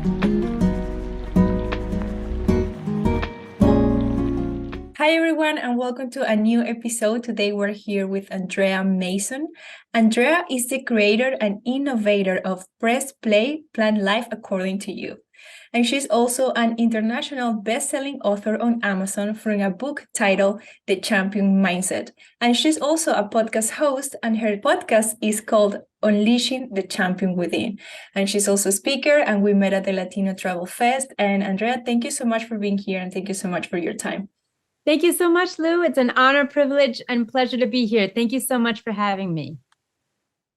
Hi, everyone, and welcome to a new episode. Today, we're here with Andrea Mason. Andrea is the creator and innovator of Press Play, Plan Life According to You. And she's also an international best-selling author on Amazon from a book titled The Champion Mindset. And she's also a podcast host, and her podcast is called Unleashing the Champion Within. And she's also a speaker, and we met at the Latino Travel Fest. And Andrea, thank you so much for being here, and thank you so much for your time. Thank you so much, Lou. It's an honor, privilege, and pleasure to be here. Thank you so much for having me.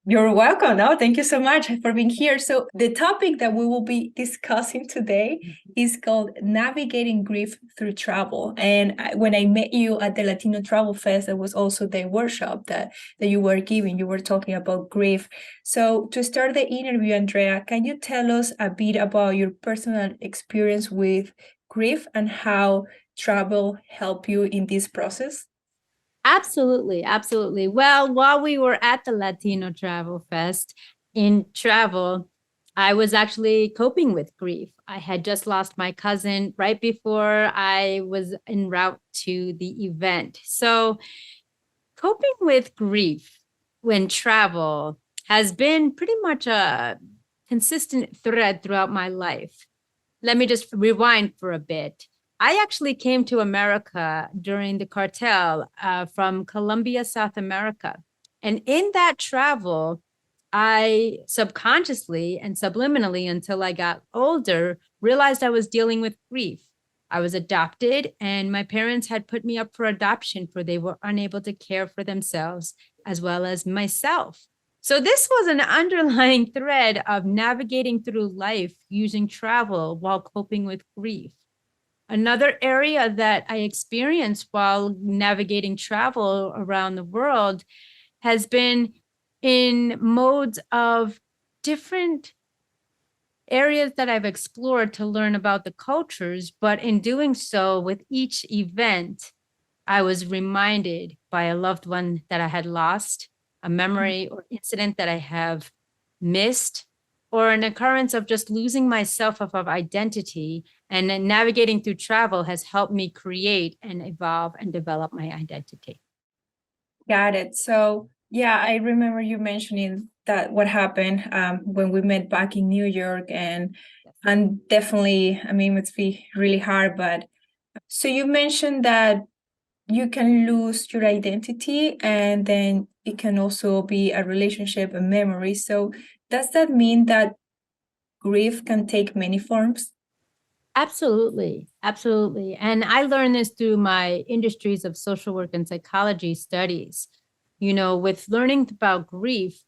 You're welcome. No, thank you so much for being here. So the topic that we will be discussing today is called Navigating Grief Through Travel. And when I met you at the Latino Travel Fest, that was also the workshop that you were giving. You were talking about grief. So to start the interview, Andrea, can you tell us a bit about your personal experience with grief and how travel helped you in this process? Absolutely, absolutely. Well, while we were at the Latino Travel Fest in travel, I was actually coping with grief. I had just lost my cousin right before I was en route to the event. So coping with grief when travel has been pretty much a consistent thread throughout my life. Let me just rewind for a bit. I actually came to America during the cartel from Colombia, South America. And in that travel, I subconsciously and subliminally, until I got older, realized I was dealing with grief. I was adopted, and my parents had put me up for adoption, for they were unable to care for themselves as well as myself. So this was an underlying thread of navigating through life using travel while coping with grief. Another area that I experienced while navigating travel around the world has been in modes of different areas that I've explored to learn about the cultures. But in doing so, with each event, I was reminded by a loved one that I had lost, a memory or incident that I have missed, or an occurrence of just losing myself of identity. And then navigating through travel has helped me create and evolve and develop my identity. Got it. So, yeah, I remember you mentioning that what happened when we met back in New York, and definitely, I mean, it's be really hard. But so you mentioned that you can lose your identity, and then it can also be a relationship, a memory. So does that mean that grief can take many forms? Absolutely. Absolutely. And I learned this through my industries of social work and psychology studies. You know, with learning about grief,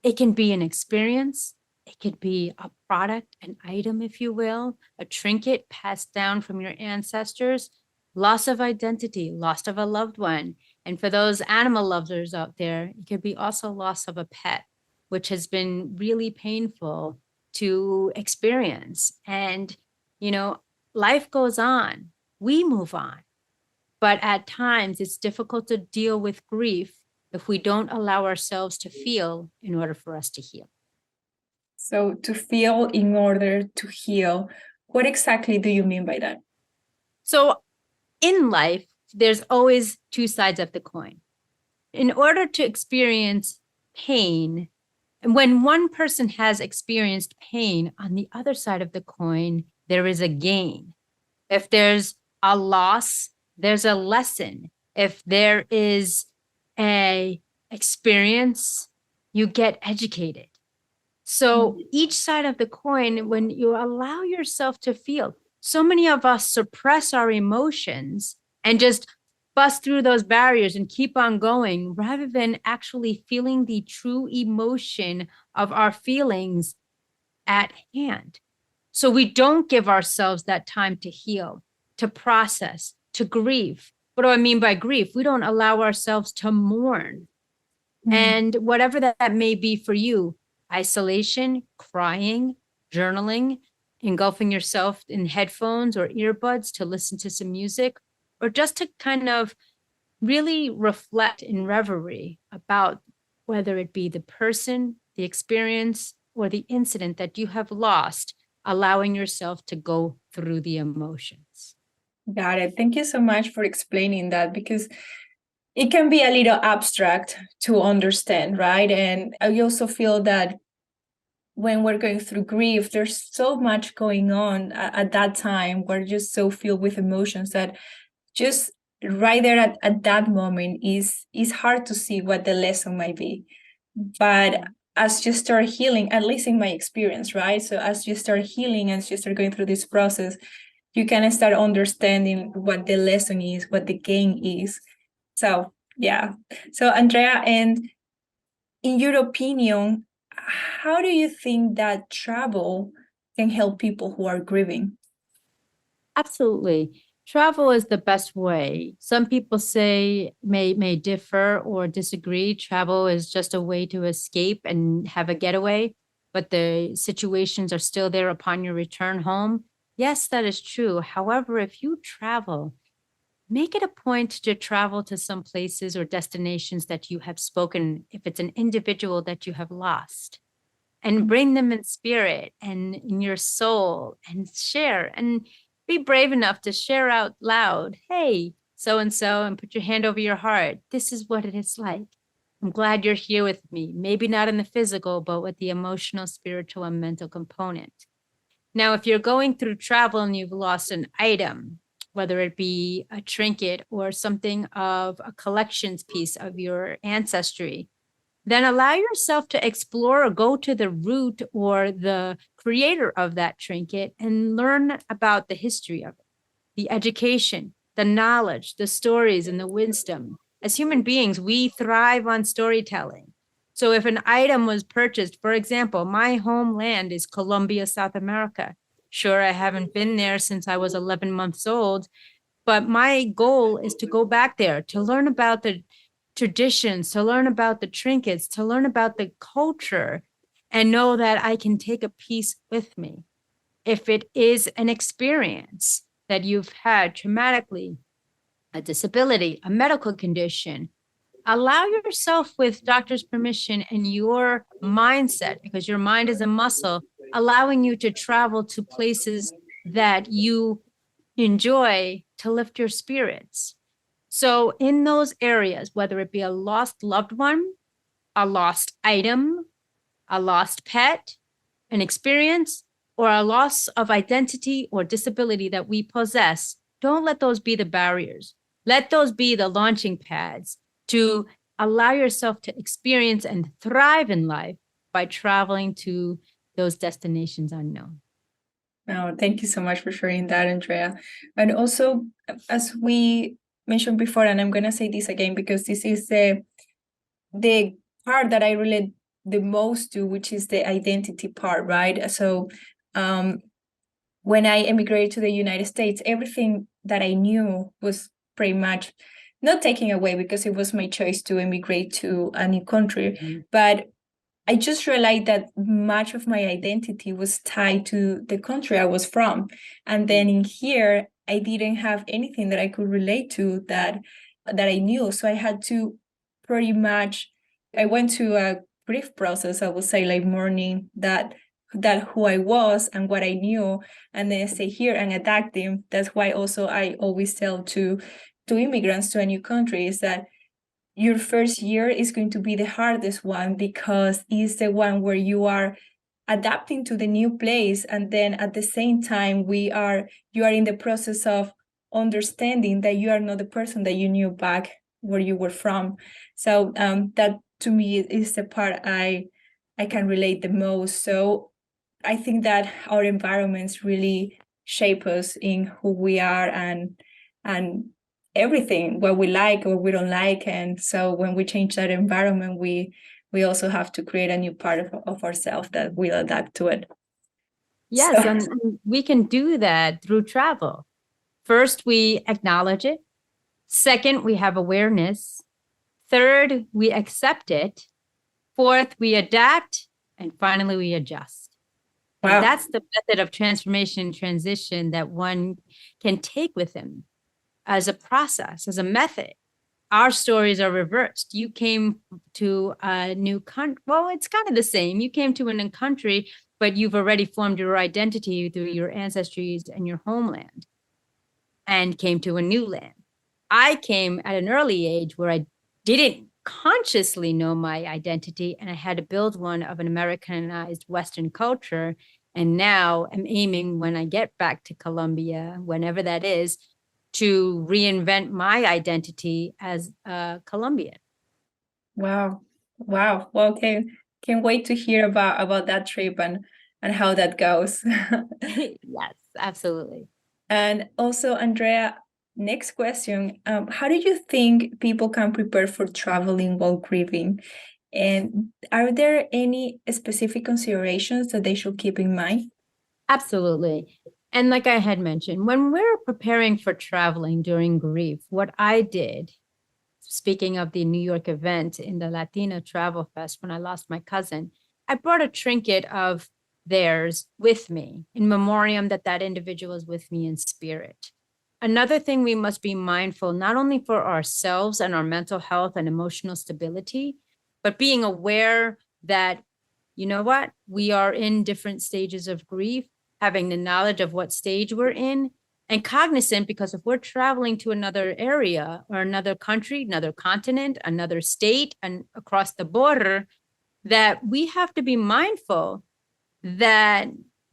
it can be an experience, it could be a product, an item, if you will, a trinket passed down from your ancestors, loss of identity, loss of a loved one. And for those animal lovers out there, it could be also loss of a pet, which has been really painful to experience. And you know, life goes on, we move on. But at times it's difficult to deal with grief if we don't allow ourselves to feel in order for us to heal. So to feel in order to heal, what exactly do you mean by that? So in life, there's always two sides of the coin. In order to experience pain, and when one person has experienced pain, on the other side of the coin, there is a gain. If there's a loss, there's a lesson. If there is a experience, you get educated. So each side of the coin, when you allow yourself to feel, so many of us suppress our emotions and just bust through those barriers and keep on going rather than actually feeling the true emotion of our feelings at hand. So we don't give ourselves that time to heal, to process, to grieve. What do I mean by grief? We don't allow ourselves to mourn. And whatever that may be for you, isolation, crying, journaling, engulfing yourself in headphones or earbuds to listen to some music, or just to kind of really reflect in reverie about whether it be the person, the experience, or the incident that you have lost. allowing yourself to go through the emotions. Got it. Thank you so much for explaining that, because it can be a little abstract to understand, right? And I also feel that when we're going through grief, there's so much going on at that time. We're just so filled with emotions that just right there at that moment is hard to see what the lesson might be. But as you start healing, at least in my experience, right? So as you start healing, as you start going through this process, you kind of start understanding what the lesson is, what the gain is. So yeah. So Andrea, and in your opinion, how do you think that travel can help people who are grieving? Absolutely. Travel is the best way. Some people say may differ or disagree. Travel is just a way to escape and have a getaway, but the situations are still there upon your return home. Yes, that is true. However, if you travel, make it a point to travel to some places or destinations that you have spoken, if it's an individual that you have lost, and bring them in spirit and in your soul and share and be brave enough to share out loud, hey, so and put your hand over your heart. This is what it is like. I'm glad you're here with me. Maybe not in the physical, but with the emotional, spiritual, and mental component. Now, if you're going through travel and you've lost an item, whether it be a trinket or something of a collections piece of your ancestry, then allow yourself to explore or go to the root or the creator of that trinket and learn about the history of it, the education, the knowledge, the stories, and the wisdom. As human beings, we thrive on storytelling. So if an item was purchased, for example, my homeland is Colombia, South America. Sure, I haven't been there since I was 11 months old, but my goal is to go back there to learn about the traditions, to learn about the trinkets, to learn about the culture, and know that I can take a piece with me. If it is an experience that you've had traumatically, a disability, a medical condition, allow yourself, with doctor's permission and your mindset, because your mind is a muscle, allowing you to travel to places that you enjoy to lift your spirits. So in those areas, whether it be a lost loved one, a lost item, a lost pet, an experience, or a loss of identity or disability that we possess, don't let those be the barriers. Let those be the launching pads to allow yourself to experience and thrive in life by traveling to those destinations unknown. Oh, thank you so much for sharing that, Andrea. And also, as we mentioned before, and I'm going to say this again because this is the part that I relate the most to, which is the identity part, right? So when I immigrated to the United States, everything that I knew was pretty much not taken away because it was my choice to immigrate to a new country. Mm-hmm. But I just realized that much of my identity was tied to the country I was from. And then in here, I didn't have anything that I could relate to that I knew. So I had to pretty much, I went to a grief process, I would say, like mourning that who I was and what I knew, and then stay here and adapting. That's why also I always tell to immigrants to a new country is that your first year is going to be the hardest one because it's the one where you are adapting to the new place, and then at the same time you are in the process of understanding that you are not the person that you knew back where you were from. So that to me is the part I can relate the most. So I think that our environments really shape us in who we are and everything, what we like or we don't like. And so when we change that environment, we also have to create a new part of ourselves that will adapt to it. Yes, So, and we can do that through travel. First, we acknowledge it. Second, we have awareness. Third, we accept it. Fourth, we adapt. And finally, we adjust. And wow. that's the method of transformation and transition that one can take with him as a process, as a method. Our stories are reversed. You came to a new country. Well, it's kind of the same. You came to a new country, but you've already formed your identity through your ancestries and your homeland and came to a new land. I came at an early age where I didn't consciously know my identity, and I had to build one of an Americanized Western culture. And now I'm aiming, when I get back to Colombia, whenever that is, to reinvent my identity as a Colombian. Wow. Wow. Well, can wait to hear about that trip and how that goes. Yes, absolutely. And also, Andrea, next question. How do you think people can prepare for traveling while grieving? And are there any specific considerations that they should keep in mind? Absolutely. And like I had mentioned, when we're preparing for traveling during grief, what I did, speaking of the New York event in the Latina Travel Fest, when I lost my cousin, I brought a trinket of theirs with me in memoriam that that individual is with me in spirit. Another thing we must be mindful, not only for ourselves and our mental health and emotional stability, but being aware that, you know what, we are in different stages of grief, having the knowledge of what stage we're in, and cognizant, because if we're traveling to another area or another country, another continent, another state, and across the border, that we have to be mindful that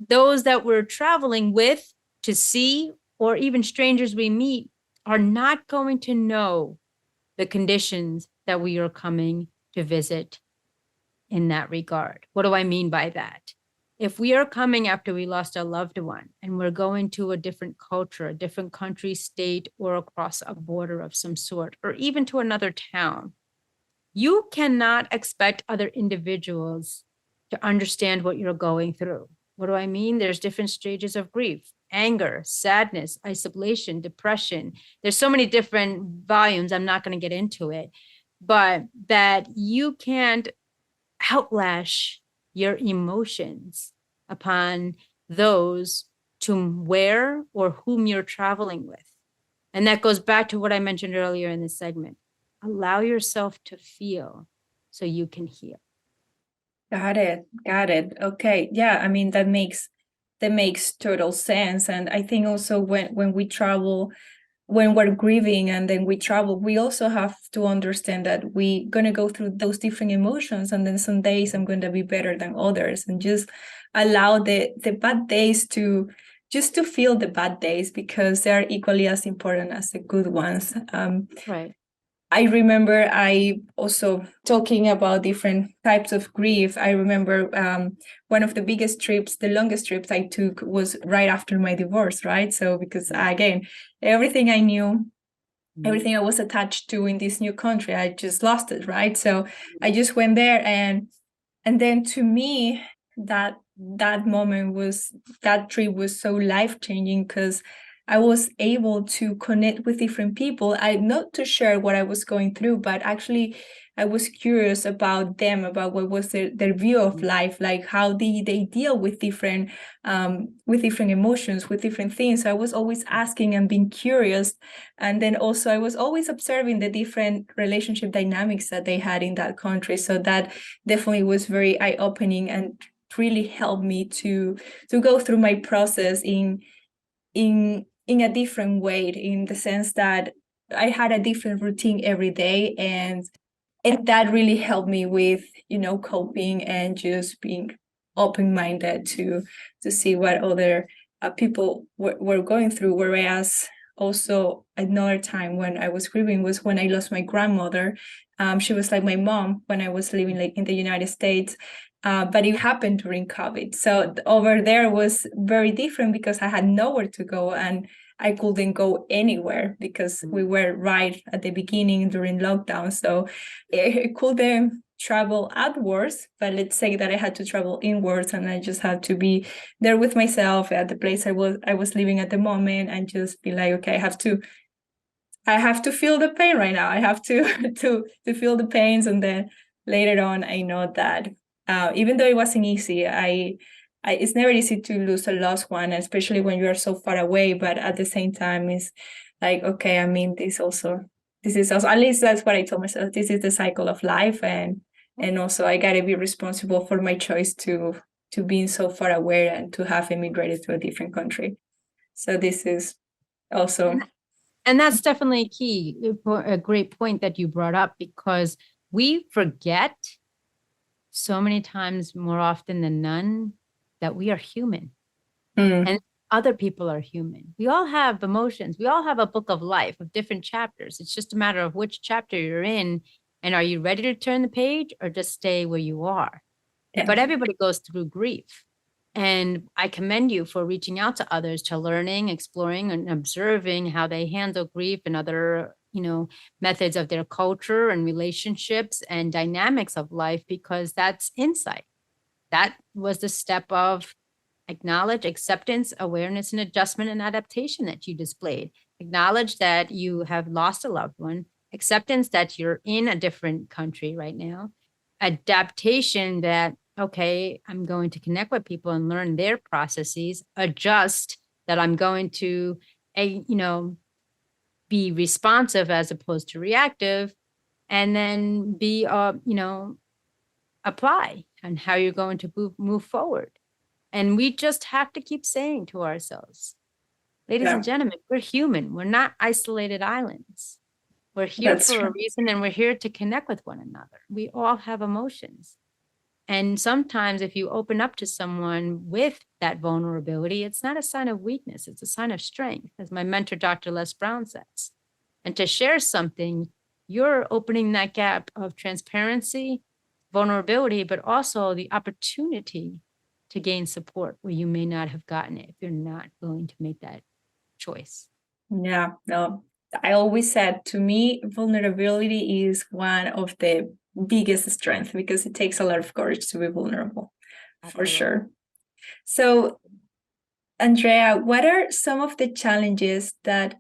those that we're traveling with to see, or even strangers we meet, are not going to know the conditions that we are coming to visit in that regard. What do I mean by that? If we are coming after we lost a loved one and we're going to a different culture, a different country, state, or across a border of some sort, or even to another town, you cannot expect other individuals to understand what you're going through. What do I mean? There's different stages of grief: anger, sadness, isolation, depression. There's so many different volumes. I'm not going to get into it, but that you can't outlash your emotions upon those to where or whom you're traveling with. And that goes back to what I mentioned earlier in this segment. Allow yourself to feel so you can heal. Got it. Got it. Okay. Yeah, I mean that makes total sense. And I think also when we travel, when we're grieving and then we travel, we also have to understand that we're gonna go through those different emotions, and then some days I'm going to be better than others, and just allow the bad days to feel the bad days, because they're equally as important as the good ones. Right. I remember I also talking about different types of grief. I remember one of the biggest trips, the longest trips I took was right after my divorce, right? So because again, everything I knew, everything I was attached to in this new country, I just lost it, right? So I just went there, and then to me, that moment was, that trip was so life-changing, because I was able to connect with different people. I not to share what I was going through, but actually I was curious about them, about what was their view of life, like how they deal with different emotions, with different things. So I was always asking and being curious. And then also I was always observing the different relationship dynamics that they had in that country. So that definitely was very eye-opening and really helped me to go through my process in a different way, in the sense that I had a different routine every day, and that really helped me with coping and just being open-minded to see what other people were going through. Whereas also another time when I was grieving was when I lost my grandmother. She was like my mom when I was living like in the United States. But it happened during COVID. So over there was very different, because I had nowhere to go and I couldn't go anywhere because we were right at the beginning during lockdown. So I couldn't travel outwards, but let's say that I had to travel inwards, and I just had to be there with myself at the place I was living at the moment, and just be like, okay, I have to feel the pain right now. I have to to feel the pains, and then later on, I know that even though it wasn't easy, it's never easy to lose a lost one, especially when you are so far away. But at the same time, it's like, okay, I mean, this is also, at least that's what I told myself. This is the cycle of life, and also I gotta be responsible for my choice to to being so far away and to have immigrated to a different country. So this is also. And that's definitely key, a great point that you brought up, because we forget so many times, more often than none, that we are human. And other people are human. We all have emotions. We all have a book of life of different chapters. It's just a matter of which chapter you're in. And are you ready to turn the page or just stay where you are? Yeah. But everybody goes through grief. And I commend you for reaching out to others, to learning, exploring, and observing how they handle grief and other, methods of their culture and relationships and dynamics of life, because that's insight. That was the step of acknowledge, acceptance, awareness, and adjustment and adaptation that you displayed. Acknowledge that you have lost a loved one, acceptance that you're in a different country right now, adaptation that, okay, I'm going to connect with people and learn their processes, adjust that I'm going to, be responsive as opposed to reactive, and then be, apply and how you're going to move forward. And we just have to keep saying to ourselves, ladies and gentlemen, we're human. We're not isolated islands. We're here for a reason, and we're here to connect with one another. We all have emotions. And sometimes if you open up to someone with that vulnerability, it's not a sign of weakness. It's a sign of strength, as my mentor, Dr. Les Brown, says. And to share something, you're opening that gap of transparency, vulnerability, but also the opportunity to gain support where you may not have gotten it if you're not willing to make that choice. Yeah, no, I always said, to me, vulnerability is one of the biggest strengths, because it takes a lot of courage to be vulnerable. Absolutely. For sure. So, Andrea, what are some of the challenges that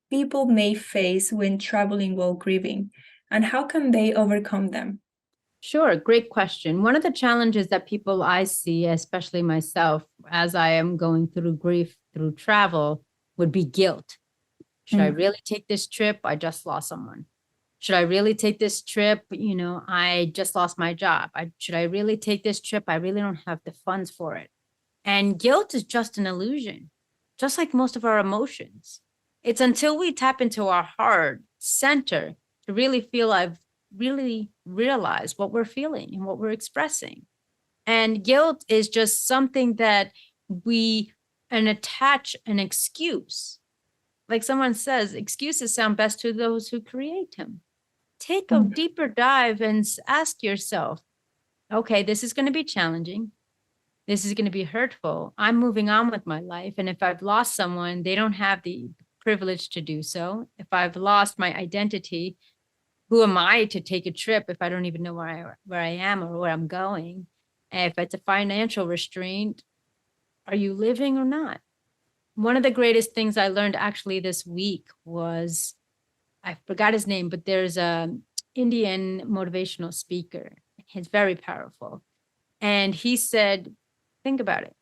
people may face when traveling while grieving, and how can they overcome them? Sure, great question. One of the challenges that people I see, especially myself, as I am going through grief through travel, would be guilt. Should I really take this trip? I just lost someone. Should I really take this trip? I just lost my job. Should I really take this trip? I really don't have the funds for it. And guilt is just an illusion, just like most of our emotions. It's until we tap into our heart center to really feel I've really realized what we're feeling and what we're expressing. And guilt is just something that we attach an excuse. Like someone says, excuses sound best to those who create them. Take a deeper dive and ask yourself, okay, this is going to be challenging. This is going to be hurtful. I'm moving on with my life. And if I've lost someone, they don't have the privilege to do so. If I've lost my identity, who am I to take a trip if I don't even know where I am or where I'm going? And if it's a financial restraint, are you living or not? One of the greatest things I learned actually this week was, I forgot his name, but there's a Indian motivational speaker. He's very powerful. And he said, think about it.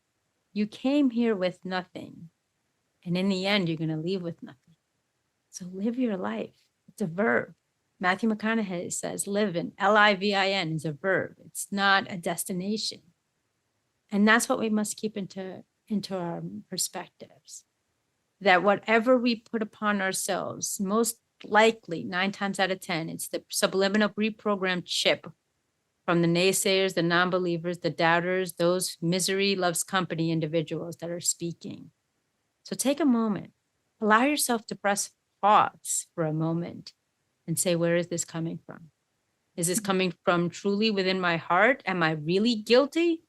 You came here with nothing. And in the end, you're going to leave with nothing. So live your life. It's a verb. Matthew McConaughey says living, L-I-V-I-N, is a verb. It's not a destination. And that's what we must keep into our perspectives. That whatever we put upon ourselves, most likely 9 times out of 10, it's the subliminal reprogrammed chip from the naysayers, the non-believers, the doubters, those misery loves company individuals that are speaking. So take a moment, allow yourself to press pause for a moment and say, where is this coming from? Is this coming from truly within my heart? Am I really guilty?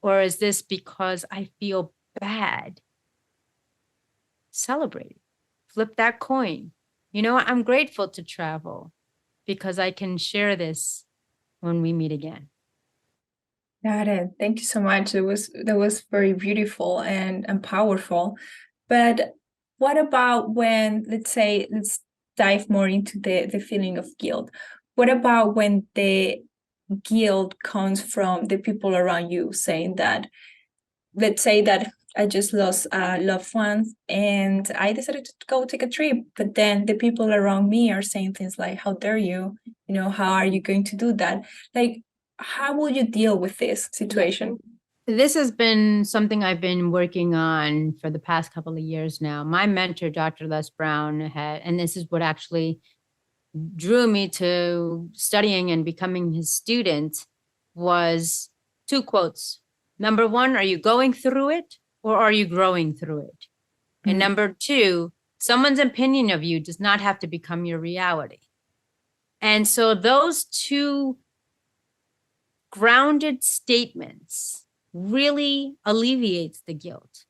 Or is this because I feel bad? Celebrate it. Flip that coin. You know what? I'm grateful to travel because I can share this when we meet again. Got it. Thank you so much. That was very beautiful and powerful. But what about when, let's dive more into the feeling of guilt. What about when the guilt comes from the people around you, saying that, let's say that I just lost loved ones and I decided to go take a trip, but then the people around me are saying things like, how dare you? How are you going to do that? Like, how will you deal with this situation? This has been something I've been working on for the past couple of years now. My mentor, Dr. Les Brown, and this is what actually drew me to studying and becoming his student, was two quotes. Number one, are you going through it or are you growing through it? And number two, someone's opinion of you does not have to become your reality. And so those two grounded statements really alleviates the guilt,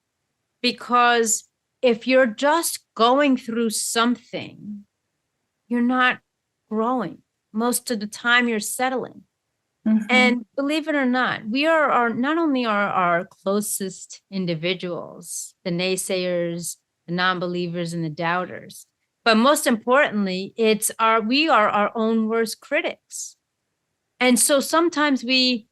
because if you're just going through something, you're not growing. Most of the time you're settling. And believe it or not, we are not only are our closest individuals, the naysayers, the non-believers, and the doubters, but most importantly, we are our own worst critics. And so sometimes we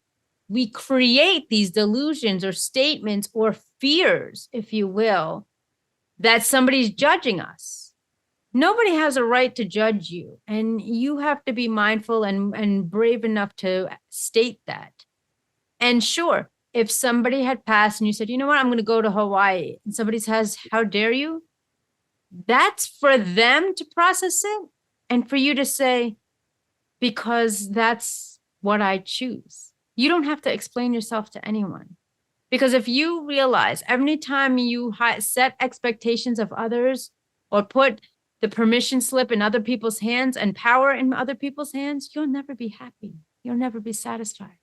create these delusions or statements or fears, if you will, that somebody's judging us. Nobody has a right to judge you, and you have to be mindful and brave enough to state that. And sure, if somebody had passed and you said, you know what, I'm going to go to Hawaii, and somebody says, how dare you? That's for them to process it, and for you to say, because that's what I choose. You don't have to explain yourself to anyone. Because if you realize every time you set expectations of others or put the permission slip in other people's hands and power in other people's hands, you'll never be happy. You'll never be satisfied.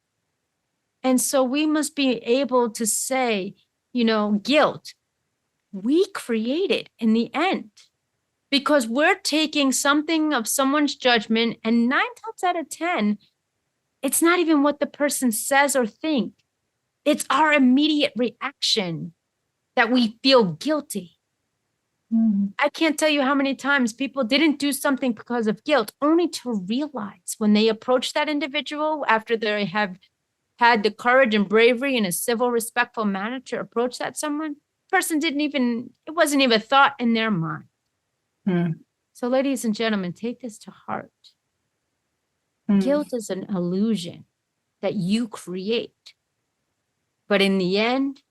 And so we must be able to say, guilt, we create it in the end, because we're taking something of someone's judgment, and 9 times out of 10, it's not even what the person says or think. It's our immediate reaction that we feel guilty. I can't tell you how many times people didn't do something because of guilt, only to realize when they approach that individual after they have had the courage and bravery in a civil, respectful manner to approach that someone, person it wasn't even a thought in their mind. So ladies and gentlemen, take this to heart. Guilt is an illusion that you create. But in the end,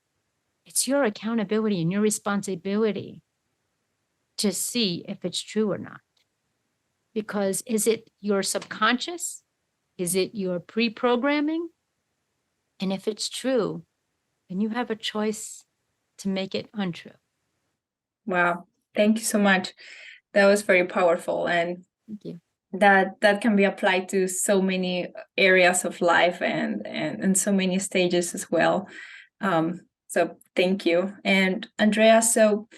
it's your accountability and your responsibility to see if it's true or not. Because is it your subconscious? Is it your pre-programming? And if it's true, then you have a choice to make it untrue. Wow. Thank you so much. That was very powerful. And Thank you. That can be applied to so many areas of life and so many stages as well. So thank you. And Andrea, so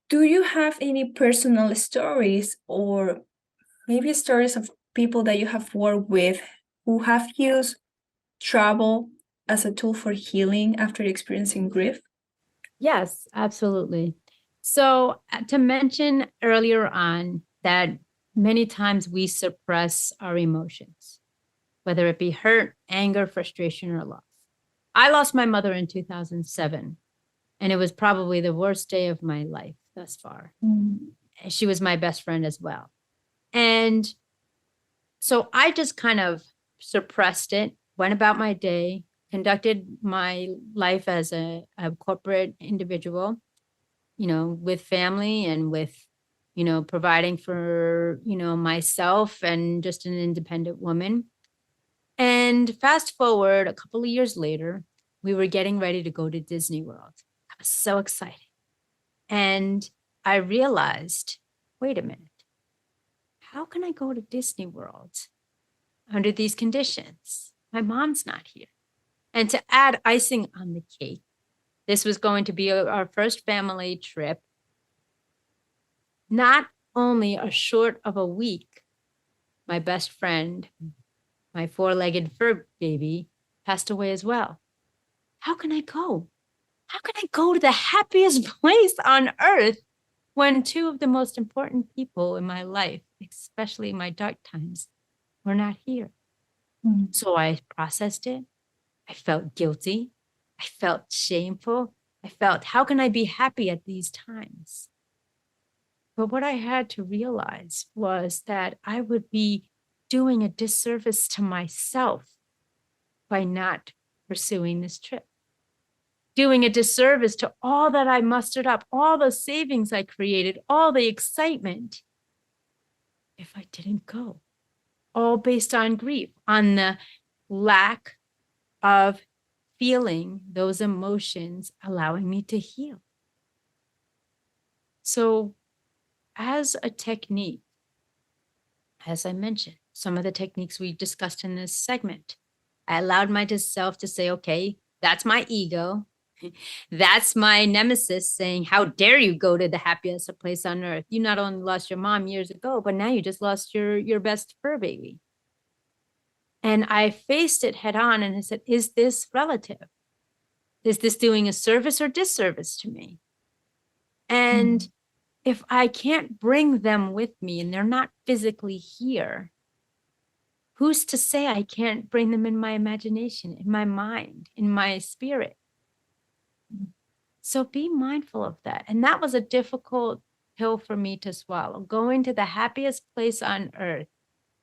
do you have any personal stories or maybe stories of people that you have worked with who have used travel as a tool for healing after experiencing grief? Yes, absolutely. So to mention earlier on that many times we suppress our emotions, whether it be hurt, anger, frustration, or loss. I lost my mother in 2007, and it was probably the worst day of my life thus far. She was my best friend as well. And so I just kind of suppressed it, went about my day, conducted my life as a corporate individual, with family and with, providing for, myself and just an independent woman. And fast forward a couple of years later, we were getting ready to go to Disney World. I was so excited. And I realized, wait a minute, how can I go to Disney World under these conditions? My mom's not here. And to add icing on the cake, this was going to be our first family trip. Not only a short of a week, my best friend, my four-legged fur baby, passed away as well. How can I go? How can I go to the happiest place on earth when two of the most important people in my life, especially in my dark times, were not here? So I processed it. I felt guilty. I felt shameful. I felt, how can I be happy at these times? But what I had to realize was that I would be doing a disservice to myself by not pursuing this trip. doing a disservice to all that I mustered up, all the savings I created, all the excitement, if I didn't go, all based on grief, on the lack of feeling those emotions, allowing me to heal. So as a technique, as I mentioned, some of the techniques we discussed in this segment, I allowed myself to say, okay, that's my ego. That's my nemesis saying, how dare you go to the happiest place on earth? You not only lost your mom years ago, but now you just lost your best fur baby. And I faced it head on and I said, is this relative? Is this doing a service or disservice to me? And if I can't bring them with me and they're not physically here, who's to say I can't bring them in my imagination, in my mind, in my spirit? So be mindful of that. And that was a difficult pill for me to swallow, going to the happiest place on earth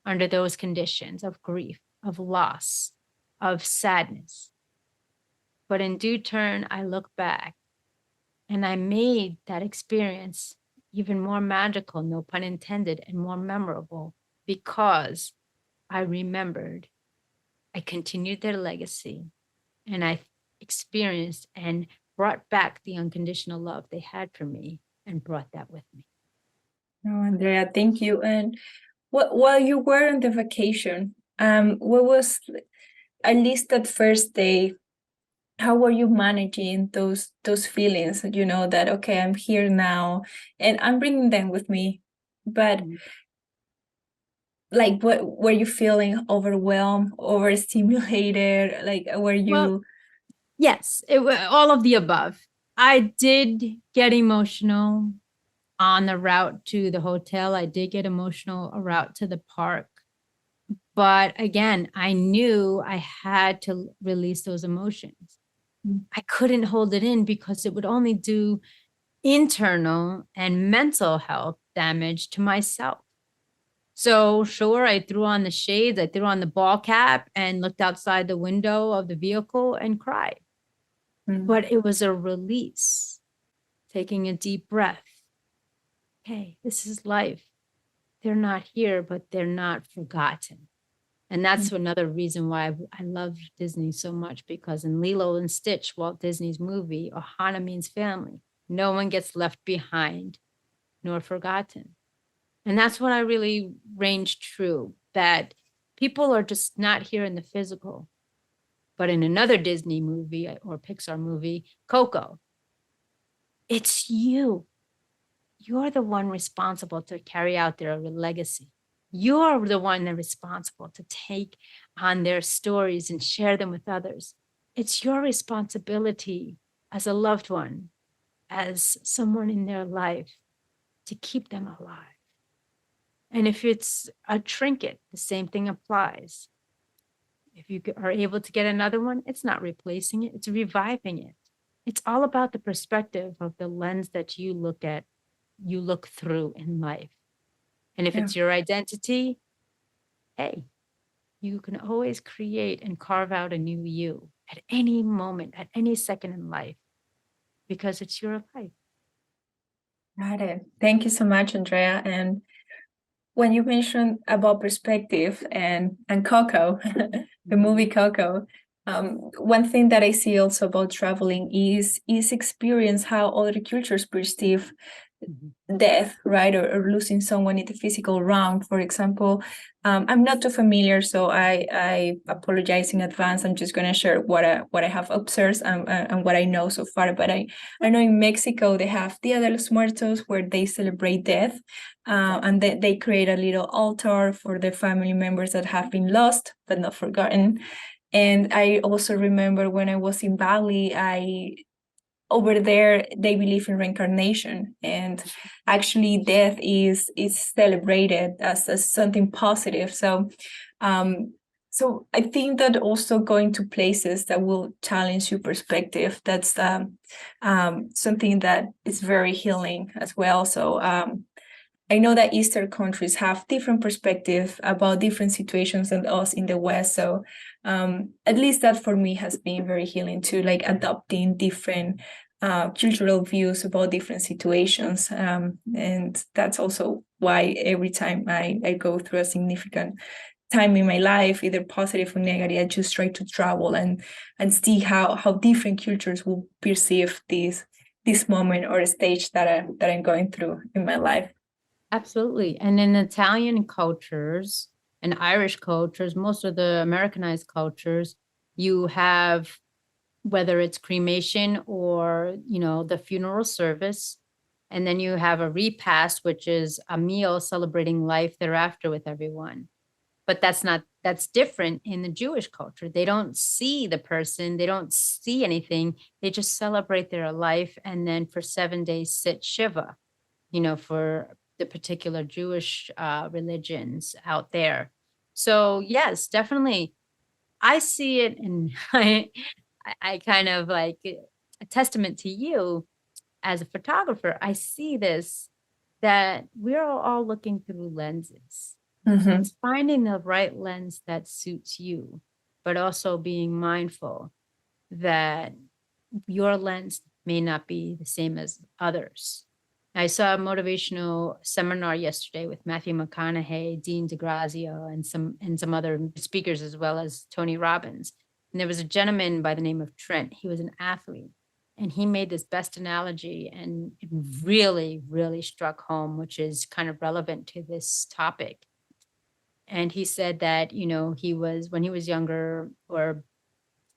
under those conditions of grief, of loss, of sadness. But in due turn, I look back and I made that experience even more magical, no pun intended, and more memorable because I remembered, I continued their legacy, and I experienced and brought back the unconditional love they had for me and brought that with me. Oh, Andrea, thank you. And while you were on the vacation, what was, at least that first day, how were you managing those feelings, that, okay, I'm here now and I'm bringing them with me, but like, what were you feeling? Overwhelmed, overstimulated? Like, were you? Well, yes, it was all of the above. I did get emotional on the route to the hotel. I did get emotional a route to the park. But again, I knew I had to release those emotions. I couldn't hold it in because it would only do internal and mental health damage to myself. So sure, I threw on the shades, I threw on the ball cap and looked outside the window of the vehicle and cried. But it was a release, taking a deep breath. Okay, this is life. They're not here, but they're not forgotten. And that's another reason why I love Disney so much, because in Lilo and Stitch, Walt Disney's movie, Ohana means family. No one gets left behind nor forgotten. And that's what I really ranged true, that people are just not here in the physical. But in another Disney movie or Pixar movie, Coco, it's you. You're the one responsible to carry out their legacy. You're the one that's responsible to take on their stories and share them with others. It's your responsibility as a loved one, as someone in their life, to keep them alive. And if it's a trinket, the same thing applies. If you are able to get another one, it's not replacing it, it's reviving it. It's all about the perspective of the lens that you look through in life. And if it's your identity, hey, you can always create and carve out a new you at any moment, at any second in life, because it's your life. Got it. Thank you so much, Andrea. And when you mentioned about perspective and Coco, the movie Coco, one thing that I see also about traveling is experience how other cultures perceive death, right, or losing someone in the physical realm. For example, I'm not too familiar, so I apologize in advance. I'm just going to share what I have observed and what I know so far. But I know in Mexico they have Dia de los Muertos, where they celebrate death, and they create a little altar for the family members that have been lost but not forgotten. And I also remember when I was in Bali, over there they believe in reincarnation, and actually death is celebrated as something positive. So I think that also going to places that will challenge your perspective, that's something that is very healing as well. So I know that Eastern countries have different perspective about different situations than us in the West. So at least that for me has been very healing too, like adopting different cultural views about different situations. And that's also why every time I go through a significant time in my life, either positive or negative, I just try to travel and see how different cultures will perceive this moment or stage that I'm going through in my life. Absolutely. And in Italian cultures and Irish cultures, most of the Americanized cultures, you have, whether it's cremation or, the funeral service, and then you have a repast, which is a meal celebrating life thereafter with everyone. But that's different in the Jewish culture. They don't see the person, they don't see anything. They just celebrate their life. And then for 7 days, sit Shiva, for the particular Jewish religions out there. So yes, definitely. I see it, and I kind of like a testament to you as a photographer. I see this, that we're all looking through lenses. Mm-hmm. It's finding the right lens that suits you, but also being mindful that your lens may not be the same as others. I saw a motivational seminar yesterday with Matthew McConaughey, Dean DeGrazia, and some other speakers, as well as Tony Robbins. And there was a gentleman by the name of Trent. He was an athlete, and he made this best analogy, and it really, really struck home, which is kind of relevant to this topic. And he said that, he was, when he was younger, or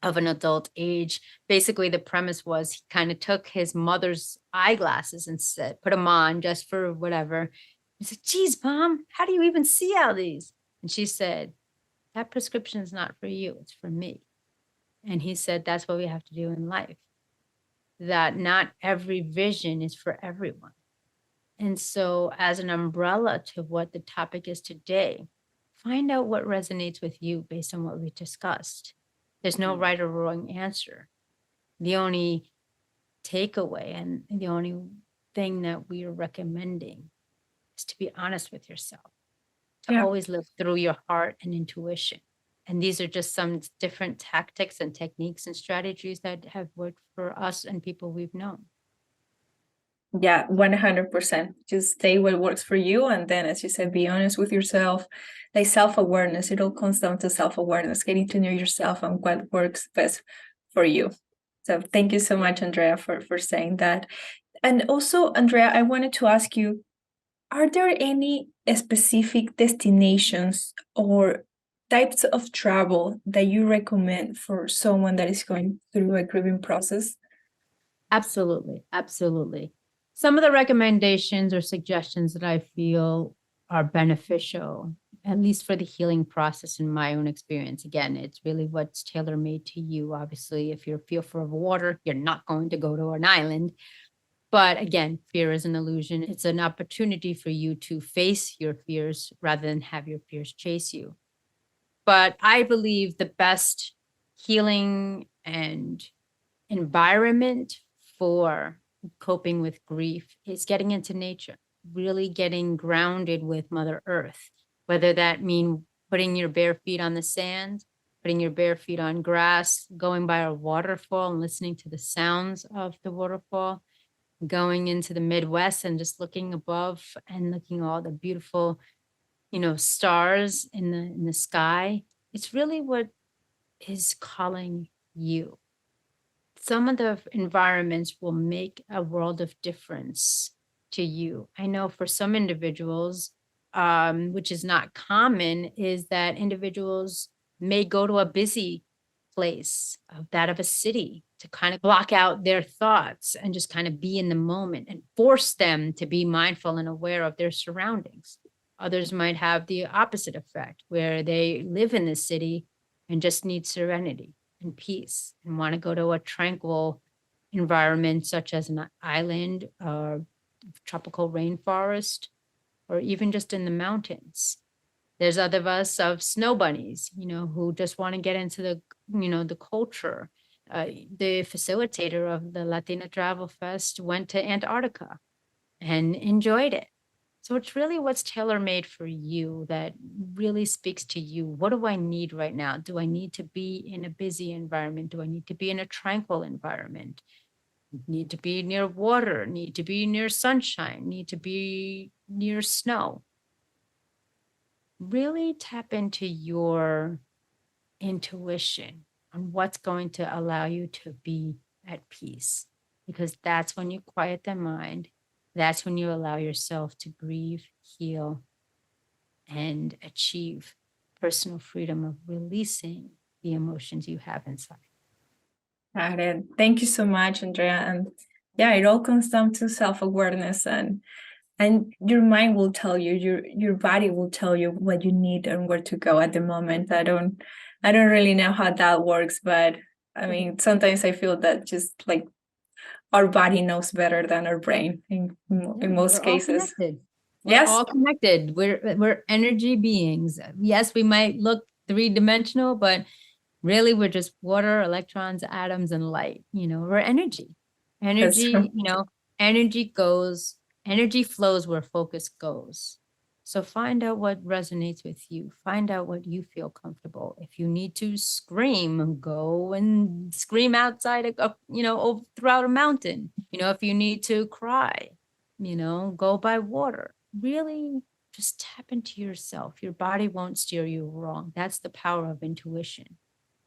of an adult age, basically the premise was he kind of took his mother's eyeglasses and said, put them on just for whatever. He said, geez, Mom, how do you even see all these? And she said, that prescription is not for you, it's for me. And he said, that's what we have to do in life, that not every vision is for everyone. And so, as an umbrella to what the topic is today, find out what resonates with you based on what we discussed. There's no right or wrong answer. The only takeaway and the only thing that we are recommending is to be honest with yourself, to Yeah. always live through your heart and intuition. And these are just some different tactics and techniques and strategies that have worked for us and people we've known. Yeah, 100%. Just say what works for you. And then, as you said, be honest with yourself. Like self-awareness, it all comes down to self-awareness, getting to know yourself and what works best for you. So thank you so much, Andrea, for saying that. And also, Andrea, I wanted to ask you, are there any specific destinations or types of travel that you recommend for someone that is going through a grieving process? Absolutely. Absolutely. Some of the recommendations or suggestions that I feel are beneficial, at least for the healing process in my own experience. Again, it's really what's tailor made to you. Obviously, if you're fearful of water, you're not going to go to an island. But again, fear is an illusion. It's an opportunity for you to face your fears rather than have your fears chase you. But I believe the best healing and environment for coping with grief is getting into nature, really getting grounded with Mother Earth, whether that mean putting your bare feet on the sand, putting your bare feet on grass, going by a waterfall and listening to the sounds of the waterfall, going into the Midwest and just looking above and looking all the beautiful, stars in the sky. It's really what is calling you. Some of the environments will make a world of difference to you. I know for some individuals, which is not common, is that individuals may go to a busy place, of that of a city, to kind of block out their thoughts and just kind of be in the moment and force them to be mindful and aware of their surroundings. Others might have the opposite effect, where they live in the city and just need serenity and peace and want to go to a tranquil environment, such as an island or tropical rainforest, or even just in the mountains. There's other of us of snow bunnies, who just want to get into the culture. The facilitator of the Latina Travel Fest went to Antarctica and enjoyed it. So it's really what's tailor-made for you that really speaks to you. What do I need right now? Do I need to be in a busy environment? Do I need to be in a tranquil environment? Need to be near water, need to be near sunshine, need to be near snow. Really tap into your intuition on what's going to allow you to be at peace, because that's when you quiet the mind. That's when you allow yourself to grieve, heal, and achieve personal freedom of releasing the emotions you have inside. Got it. Thank you so much, Andrea. And yeah, it all comes down to self-awareness, and your mind will tell you, your body will tell you what you need and where to go at the moment. I don't really know how that works, but I mean, sometimes I feel that just like our body knows better than our brain in most cases. We're Yes, all connected. We're energy beings. Yes, we might look three-dimensional, but really we're just water, electrons, atoms, and light. We're energy. that's true. Energy flows where focus goes. So find out what resonates with you. Find out what you feel comfortable. If you need to scream, go and scream outside, throughout a mountain. If you need to cry, go by water. Really just tap into yourself. Your body won't steer you wrong. That's the power of intuition.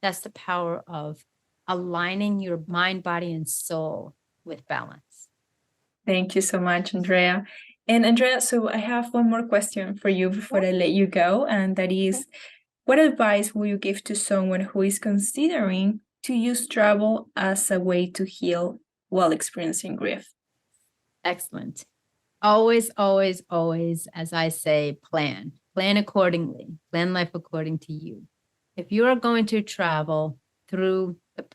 That's the power of aligning your mind, body, and soul with balance. Thank you so much, Andrea. And Andrea, so I have one more question for you before I let you go, and that is, what advice will you give to someone who is considering to use travel as a way to heal while experiencing grief? Excellent. Always, always, always, as I say, plan accordingly, plan life according to you. If you are going to travel through the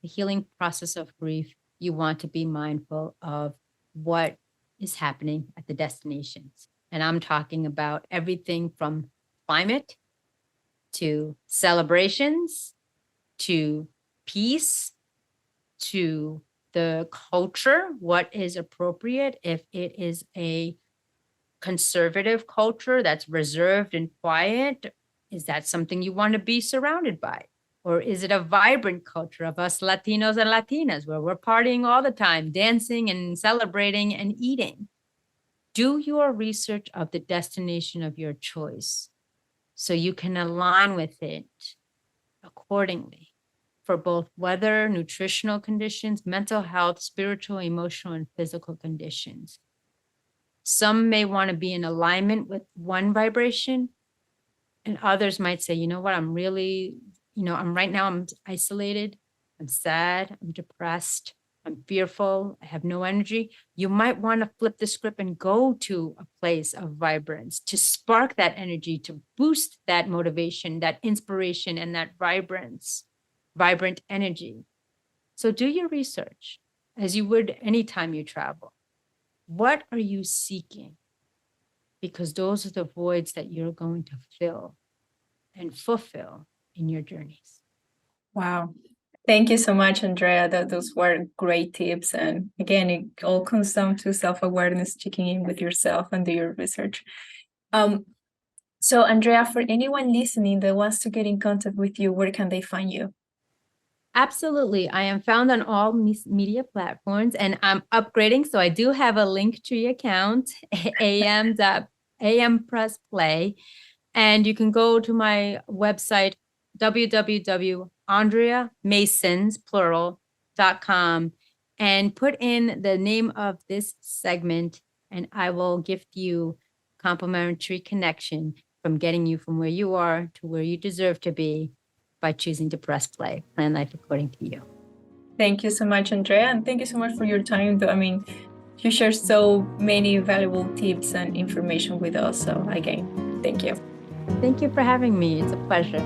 healing process of grief, you want to be mindful of what is happening at the destinations. And I'm talking about everything from climate to celebrations, to peace, to the culture, what is appropriate. If it is a conservative culture that's reserved and quiet, is that something you want to be surrounded by? Or is it a vibrant culture of us Latinos and Latinas where we're partying all the time, dancing and celebrating and eating? Do your research of the destination of your choice so you can align with it accordingly for both weather, nutritional conditions, mental health, spiritual, emotional, and physical conditions. Some may want to be in alignment with one vibration, and others might say, you know what, I'm right now I'm isolated, I'm sad, I'm depressed, I'm fearful, I have no energy. You might want to flip the script and go to a place of vibrance to spark that energy, to boost that motivation, that inspiration, and that vibrant energy. So do your research as you would anytime you travel. What are you seeking? Because those are the voids that you're going to fill and fulfill in your journeys. Wow. Thank you so much, Andrea. Those were great tips. And again, it all comes down to self-awareness, checking in with yourself and do your research. So Andrea, for anyone listening that wants to get in contact with you, where can they find you? Absolutely. I am found on all media platforms, and I'm upgrading. So I do have a Linktree account, AM Press Play. And you can go to my website, www.andreamasons.com, and put in the name of this segment, and I will gift you complimentary connection from getting you from where you are to where you deserve to be by choosing to press play. Plan life according to you. Thank you so much, Andrea. And thank you so much for your time. I mean, you share so many valuable tips and information with us. So again, thank you. Thank you for having me. It's a pleasure.